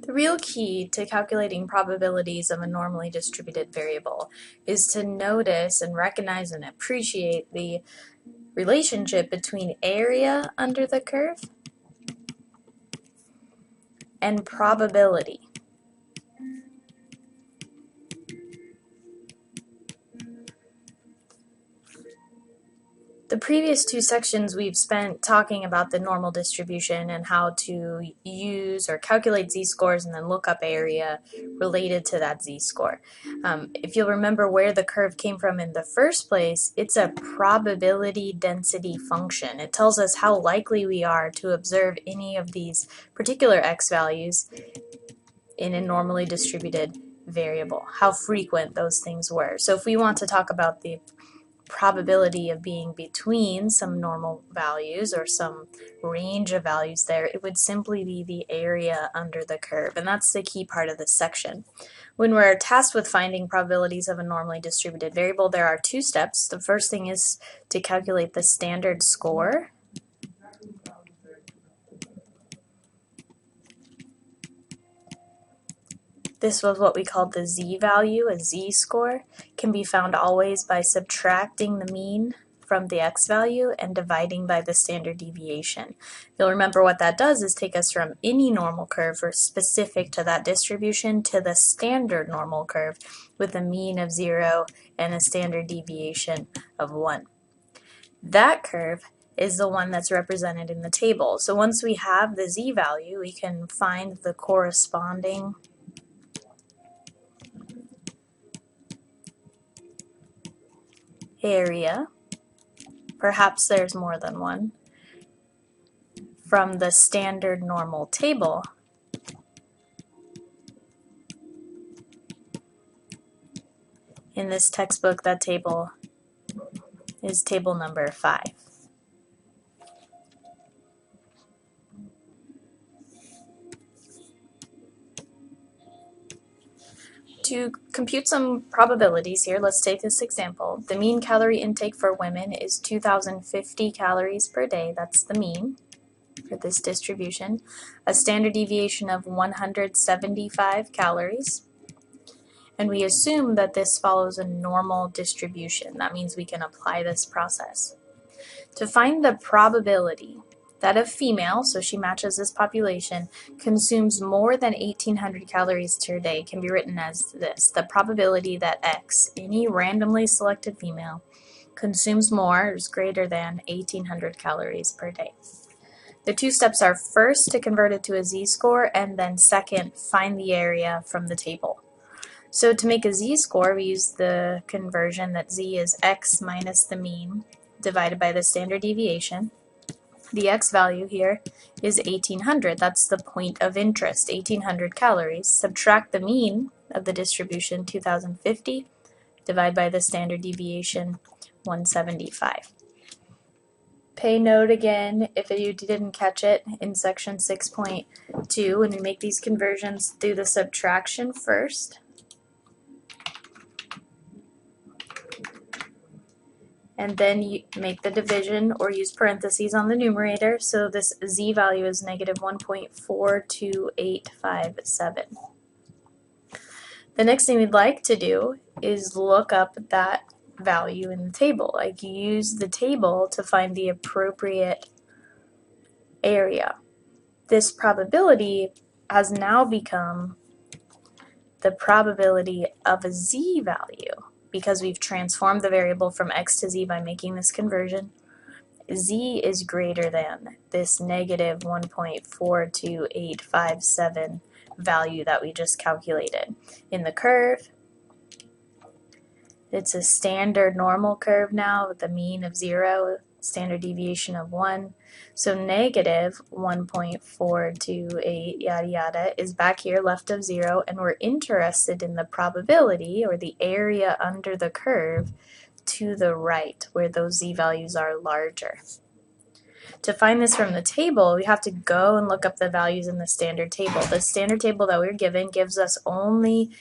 The real key to calculating probabilities of a normally distributed variable is to notice and recognize and appreciate the relationship between area under the curve and probability. The previous two sections we've spent talking about the normal distribution and how to use or calculate z-scores and then look up area related to that z-score. If you'll remember where the curve came from in the first place, it's a probability density function. It tells us how likely we are to observe any of these particular x values in a normally distributed variable, how frequent those things were. So if we want to talk about the probability of being between some normal values or some range of values there, it would simply be the area under the curve, and that's the key part of this section. When we're tasked with finding probabilities of a normally distributed variable, there are two steps. The first thing is to calculate the standard score. This was what we called the z-value, a z-score. Can be found always by subtracting the mean from the x-value and dividing by the standard deviation. You'll remember what that does is take us from any normal curve or specific to that distribution to the standard normal curve with a mean of 0 and a standard deviation of 1. That curve is the one that's represented in the table. So once we have the z-value, we can find the corresponding area, perhaps there's more than one, from the standard normal table. In this textbook, that table is table number 5. To compute some probabilities here, let's take this example. The mean calorie intake for women is 2,050 calories per day. That's the mean for this distribution. A standard deviation of 175 calories. And we assume that this follows a normal distribution. That means we can apply this process. To find the probability that a female, so she matches this population, consumes more than 1,800 calories per day can be written as this: the probability that X, any randomly selected female, consumes more or is greater than 1,800 calories per day. The two steps are first to convert it to a z-score, and then second, find the area from the table. So to make a z-score, we use the conversion that z is x minus the mean divided by the standard deviation. The x value here is 1,800. That's the point of interest, 1,800 calories. Subtract the mean of the distribution, 2,050, divide by the standard deviation, 175. Pay note again, if you didn't catch it, in section 6.2, when we make these conversions, do the subtraction first. And then you make the division or use parentheses on the numerator. So this z value is negative 1.42857. The next thing we'd like to do is look up that value in the table. Like, use the table to find the appropriate area. This probability has now become the probability of a z value. Because we've transformed the variable from x to z by making this conversion, z is greater than this negative 1.42857 value that we just calculated. In the curve, it's a standard normal curve now with a mean of 0, standard deviation of 1. So negative 1.428 yada yada is back here left of 0, and we're interested in the probability or the area under the curve to the right where those z values are larger. To find this from the table, we have to go and look up the values in the standard table. The standard table that we're given gives us only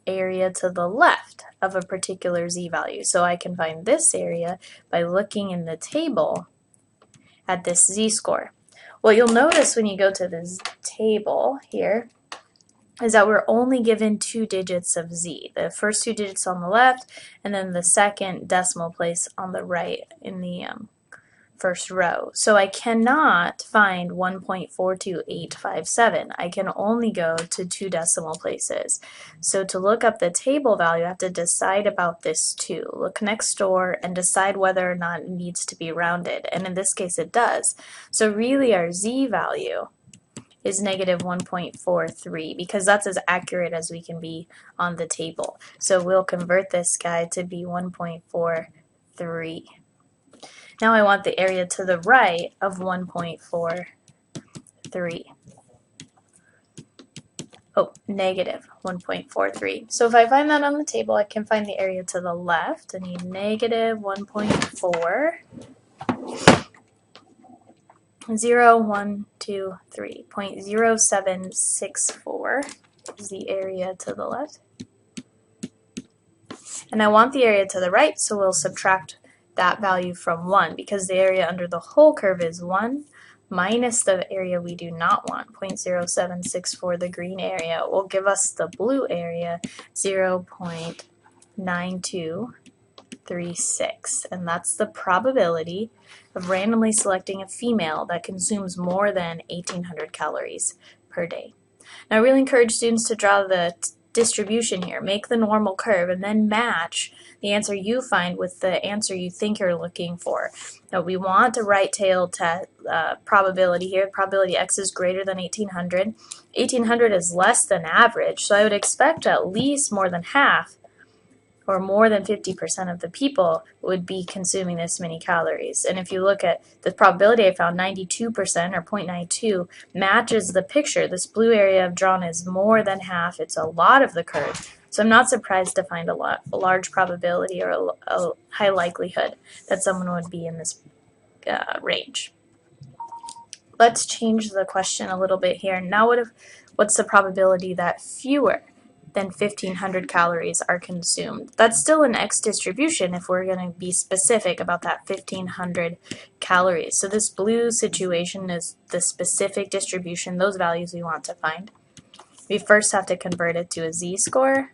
area to the left of a particular z value. So I can find this area by looking in the table at this z-score. What you'll notice when you go to this table here is that we're only given 2 digits of z. The first 2 digits on the left, and then the second decimal place on the right in the first row. So I cannot find 1.42857. I can only go to 2 decimal places. So to look up the table value, I have to decide about this too. Look next door and decide whether or not it needs to be rounded. And in this case it does. So really our z value is negative 1.43 because that's as accurate as we can be on the table. So we'll convert this guy to be 1.43. Now I want the area to the right of 1.43. Oh, negative 1.43. So if I find that on the table, I can find the area to the left. I need negative 1.4. 0.0764 is the area to the left. And I want the area to the right, so we'll subtract that value from 1 because the area under the whole curve is 1 minus the area we do not want, 0.0764, the green area, will give us the blue area, 0.9236, and that's the probability of randomly selecting a female that consumes more than 1,800 calories per day. Now I really encourage students to draw the distribution here, make the normal curve, and then match the answer you find with the answer you think you're looking for. Now we want a right-tailed probability here. Probability x is greater than 1,800. 1,800 is less than average, so I would expect at least more than half or more than 50% of the people would be consuming this many calories. And if you look at the probability, I found 92% or 0.92 matches the picture. This blue area I've drawn is more than half. It's a lot of the curve. So I'm not surprised to find a large probability or a high likelihood that someone would be in this range. Let's change the question a little bit here. Now what's the probability that fewer than 1,500 calories are consumed? That's still an X distribution if we're going to be specific about that 1,500 calories. So this blue situation is the specific distribution, those values we want to find. We first have to convert it to a z-score,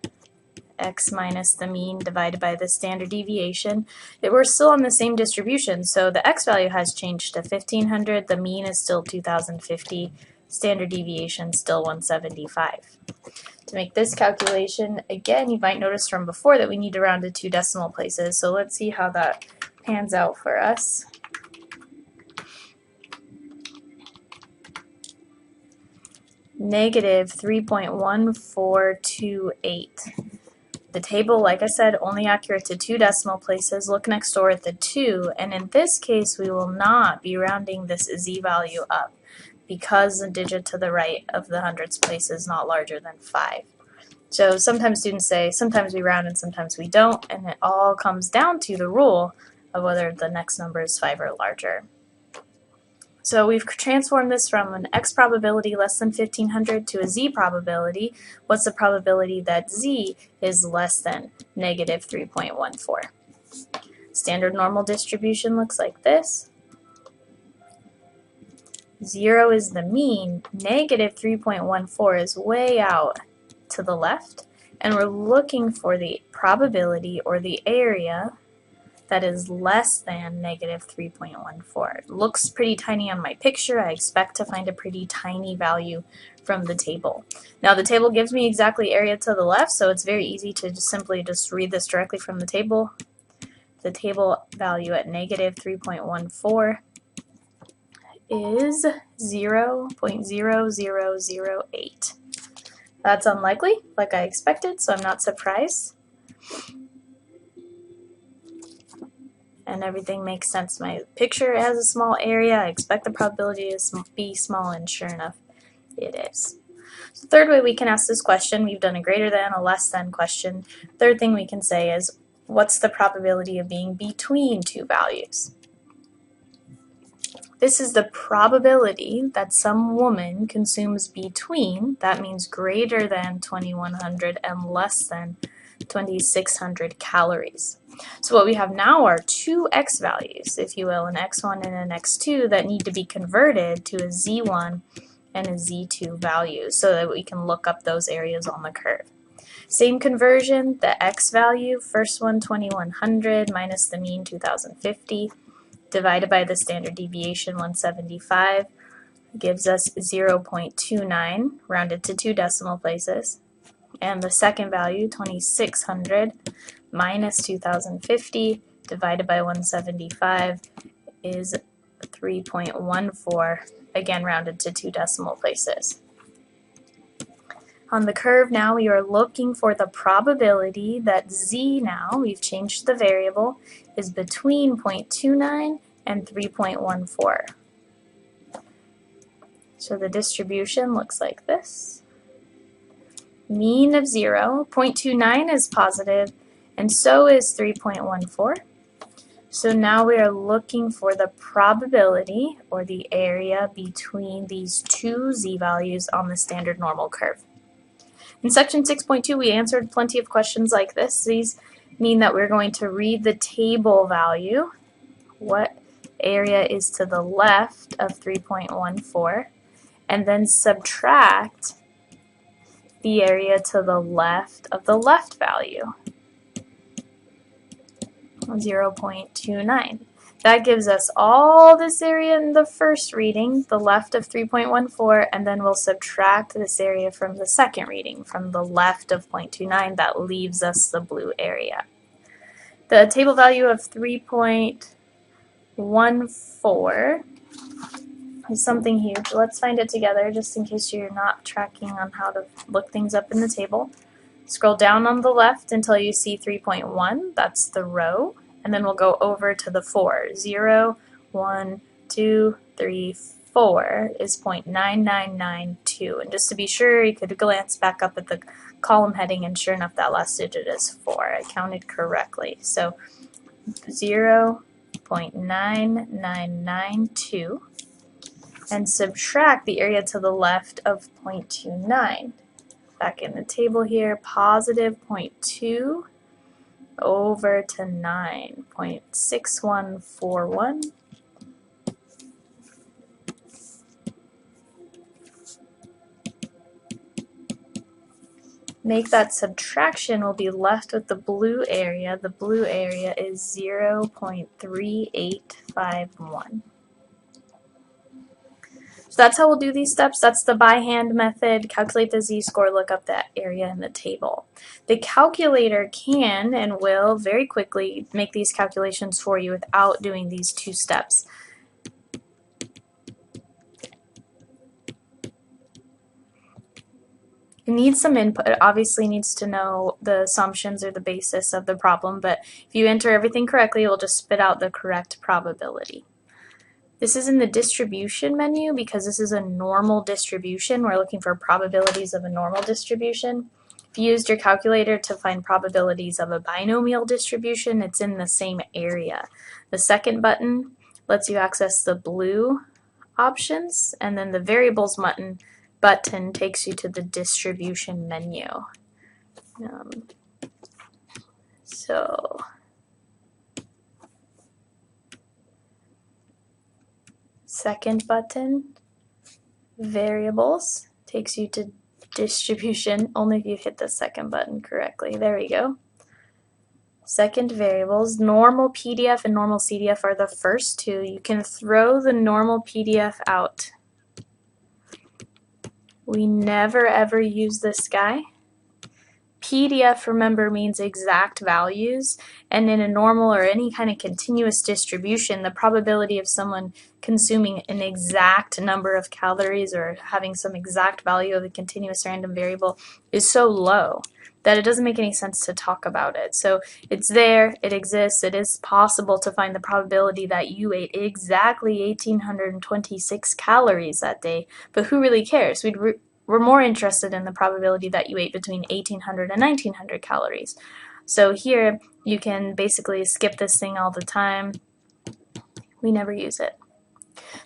x minus the mean divided by the standard deviation. We're still on the same distribution, so the x value has changed to 1,500, the mean is still 2,050, standard deviation still 175. To make this calculation, again, you might notice from before that we need to round to 2 decimal places, so let's see how that pans out for us. Negative 3.1428. The table, like I said, only accurate to 2 decimal places. Look next door at the 2, and in this case we will not be rounding this z value up because the digit to the right of the hundredths place is not larger than 5. So sometimes students say, sometimes we round and sometimes we don't, and it all comes down to the rule of whether the next number is 5 or larger. So we've transformed this from an x probability less than 1,500 to a z probability. What's the probability that z is less than negative 3.14? Standard normal distribution looks like this. 0 is the mean, negative 3.14 is way out to the left, and we're looking for the probability or the area that is less than negative 3.14. It looks pretty tiny on my picture. I expect to find a pretty tiny value from the table. Now the table gives me exactly area to the left, so it's very easy to simply read this directly from the table. The table value at negative 3.14 is 0.0008. That's unlikely, like I expected, so I'm not surprised. And everything makes sense. My picture has a small area. I expect the probability to be small, and sure enough, it is. So third way we can ask this question, we've done a greater than, a less than question. Third thing we can say is, what's the probability of being between 2 values? This is the probability that some woman consumes between, that means greater than 2,100 and less than 2,600 calories. So what we have now are 2 x values, if you will, an x1 and an x2 that need to be converted to a z1 and a Z2 value so that we can look up those areas on the curve. Same conversion, the x value, first one 2100 minus the mean 2050 divided by the standard deviation 175 gives us 0.29 rounded to 2 decimal places. And the second value, 2600 minus 2050 divided by 175 is 3.14, again rounded to 2 decimal places. On the curve now, we are looking for the probability that z now, we've changed the variable, is between 0.29 and 3.14. So the distribution looks like this. Mean of 0, 0.29 is positive, and so is 3.14. So now we are looking for the probability, or the area, between these two z values on the standard normal curve. In section 6.2, we answered plenty of questions like this. These mean that we're going to read the table value, what area is to the left of 3.14, and then subtract the area to the left of the left value, 0.29. That gives us all this area in the first reading, the left of 3.14, and then we'll subtract this area from the second reading, from the left of 0.29. That leaves us the blue area. The table value of 3.14 is something huge. Let's find it together just in case you're not tracking on how to look things up in the table. Scroll down on the left until you see 3.1, that's the row, and then we'll go over to the 4. 0, 1, 2, 3, 4 is 0.9992. And just to be sure, you could glance back up at the column heading, and sure enough, that last digit is 4. I counted correctly. So 0.9992, and subtract the area to the left of 0.29. Back in the table here, positive 0.2 over to 9, 0.6141. Make that subtraction, we'll be left with the blue area. The blue area is 0.3851. So that's how we'll do these steps. That's the by hand method. Calculate the z-score, look up that area in the table. The calculator can and will very quickly make these calculations for you without doing these two steps. It needs some input. It obviously needs to know the assumptions or the basis of the problem, but if you enter everything correctly, it will just spit out the correct probability. This is in the distribution menu because this is a normal distribution. We're looking for probabilities of a normal distribution. If you used your calculator to find probabilities of a binomial distribution, it's in the same area. The second button lets you access the blue options, and then the variables button takes you to the distribution menu. Second button, variables, takes you to distribution, only if you hit the second button correctly. There we go. Second, variables. Normal PDF and normal CDF are the first two. You can throw the normal PDF out. We never ever use this guy. PDF, remember, means exact values, and in a normal or any kind of continuous distribution, the probability of someone consuming an exact number of calories or having some exact value of a continuous random variable is so low that it doesn't make any sense to talk about it. So it's there, it exists, it is possible to find the probability that you ate exactly 1,826 calories that day, but who really cares? We're more interested in the probability that you ate between 1,800 and 1,900 calories. So here, you can basically skip this thing all the time. We never use it.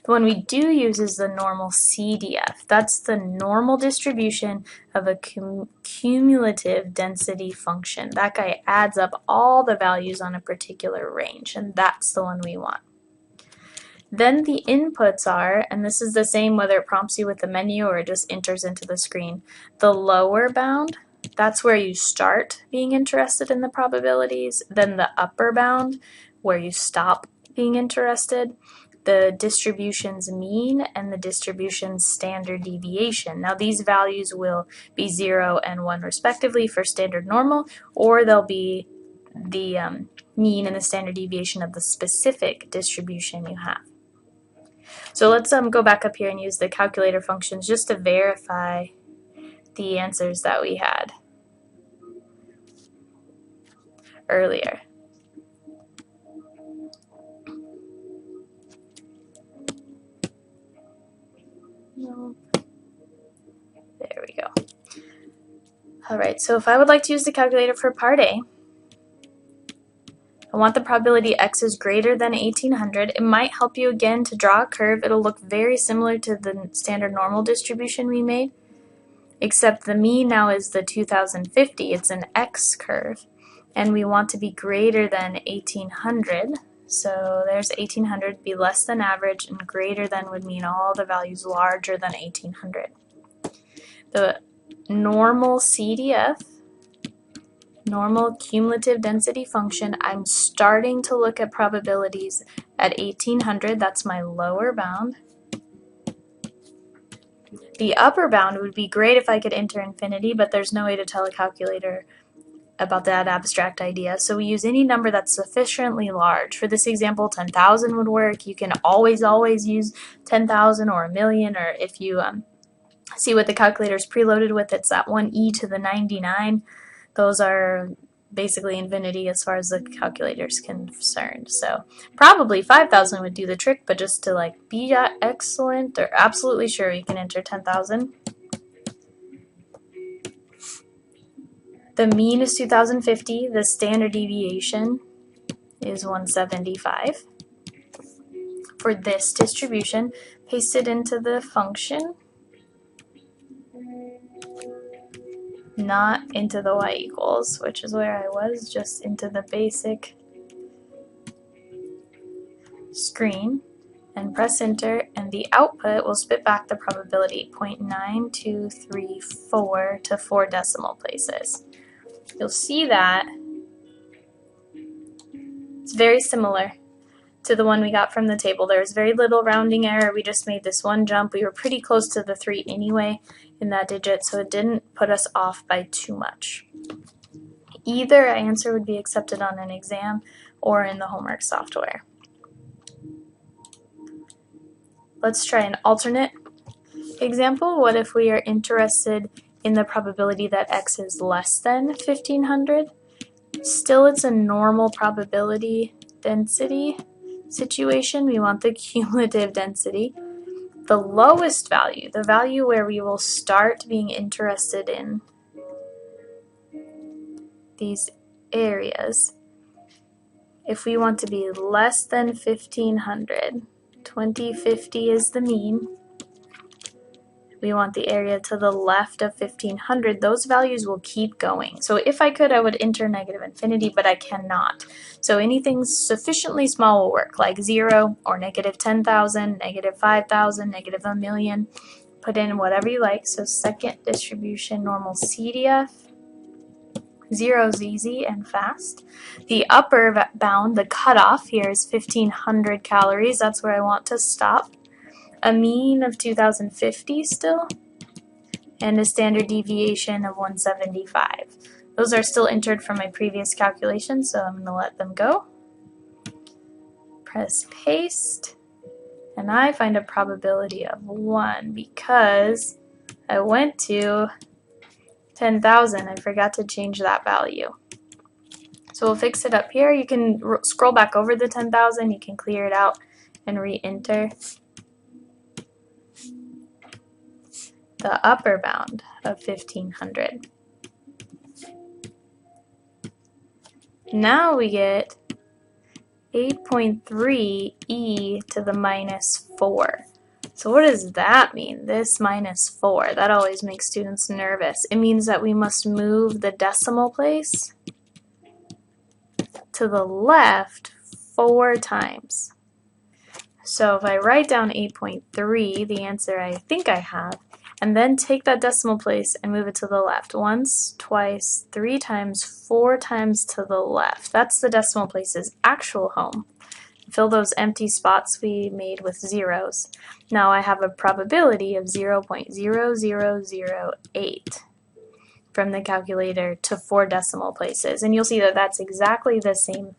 The one we do use is the normal CDF. That's the normal distribution of a cumulative density function. That guy adds up all the values on a particular range, and that's the one we want. Then the inputs are, and this is the same whether it prompts you with the menu or it just enters into the screen, the lower bound, that's where you start being interested in the probabilities. Then the upper bound, where you stop being interested, the distribution's mean, and the distribution's standard deviation. Now these values will be 0 and 1 respectively for standard normal, or they'll be the mean and the standard deviation of the specific distribution you have. So let's go back up here and use the calculator functions just to verify the answers that we had earlier. There we go. Alright, so if I would like to use the calculator for part A, I want the probability x is greater than 1800. It might help you again to draw a curve. It'll look very similar to the standard normal distribution we made, except the mean now is the 2050. It's an x curve, and we want to be greater than 1800. So there's 1800, be less than average, and greater than would mean all the values larger than 1800. The normal CDF, normal cumulative density function, I'm starting to look at probabilities at 1800. That's my lower bound. The upper bound would be great if I could enter infinity, but there's no way to tell a calculator about that abstract idea. So we use any number that's sufficiently large. For this example, 10,000 would work. You can always use 10,000 or a million, or if you see what the calculator is preloaded with, it's that 1e to the 99. Those are basically infinity as far as the calculator is concerned. So probably 5,000 would do the trick, but just to like be excellent or absolutely sure, you can enter 10,000. The mean is 2050. The standard deviation is 175. For this distribution, paste it into the function, not into the y equals, which is where I was, just into the basic screen, and press enter, and the output will spit back the probability 0.9234 to 4 decimal places. You'll see that it's very similar to the one we got from the table. There's very little rounding error. We just made this one jump. We were pretty close to the 3 anyway in that digit, so it didn't put us off by too much. Either answer would be accepted on an exam or in the homework software. Let's try an alternate example. What if we are interested in the probability that x is less than 1500? Still, it's a normal probability density situation. We want the cumulative density. The lowest value, the value where we will start being interested in these areas, if we want to be less than 1500, 2050 is the mean. We want the area to the left of 1500. Those values will keep going. So if I could, I would enter negative infinity, but I cannot. So anything sufficiently small will work, like 0 or negative 10,000, negative 5,000, negative a million. Put in whatever you like. So second distribution, normal CDF. 0 is easy and fast. The upper bound, the cutoff here is 1500 calories. That's where I want to stop. A mean of 2050 still, and a standard deviation of 175. Those are still entered from my previous calculation, so I'm going to let them go. Press paste, and I find a probability of 1 because I went to 10,000. I forgot to change that value. So we'll fix it up here. You can scroll back over the 10,000. You can clear it out and re-enter. The upper bound of 1500. Now we get 8.3 e to the minus 4. So what does that mean, this minus 4? That always makes students nervous. It means that we must move the decimal place to the left 4 times. So if I write down 8.3, the answer I think I have, and then take that decimal place and move it to the left. Once, twice, 3 times, 4 times to the left. That's the decimal place's actual home. Fill those empty spots we made with zeros. Now I have a probability of 0.0008 from the calculator to 4 decimal places. And you'll see that that's exactly the same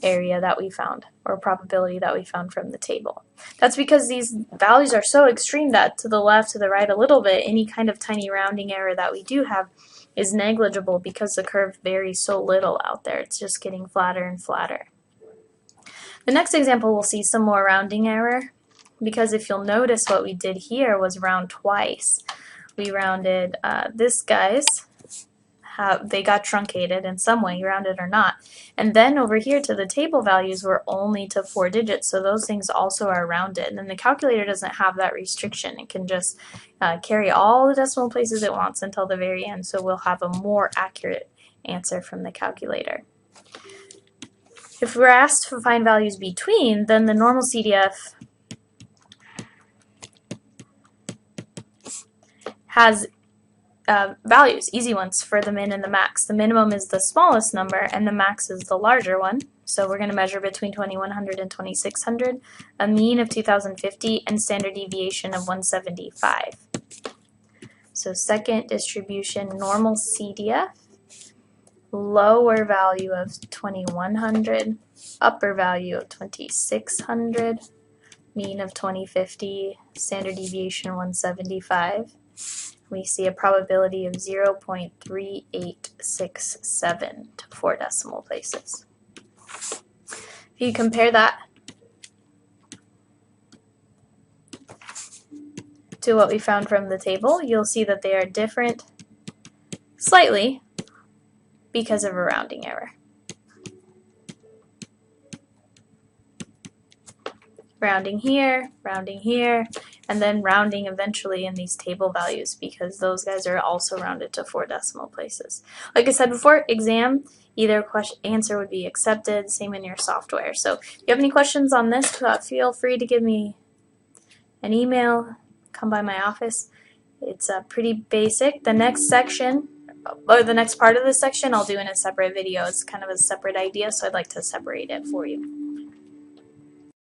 area that we found, or probability that we found from the table. That's because these values are so extreme that to the left, to the right a little bit, any kind of tiny rounding error that we do have is negligible because the curve varies so little out there. It's just getting flatter and flatter. The next example we'll see some more rounding error, because if you'll notice what we did here was round twice. We rounded this guy's, they got truncated in some way, rounded or not. And then over here to the table values were only to 4 digits, so those things also are rounded. And the calculator doesn't have that restriction. It can just carry all the decimal places it wants until the very end, so we'll have a more accurate answer from the calculator. If we're asked to find values between, then the normal CDF has values, easy ones for the min and the max. The minimum is the smallest number and the max is the larger one. So we're going to measure between 2100 and 2600, a mean of 2050, and standard deviation of 175. So second distribution, normal CDF, lower value of 2100, upper value of 2600, mean of 2050, standard deviation 175. We see a probability of 0.3867 to 4 decimal places. If you compare that to what we found from the table, you'll see that they are different slightly because of a rounding error. Rounding here, and then rounding eventually in these table values because those guys are also rounded to 4 decimal places. Like I said before, exam, either answer would be accepted, same in your software. So if you have any questions on this, feel free to give me an email, come by my office. It's pretty basic. The next section, or the next part of this section, I'll do in a separate video. It's kind of a separate idea, so I'd like to separate it for you.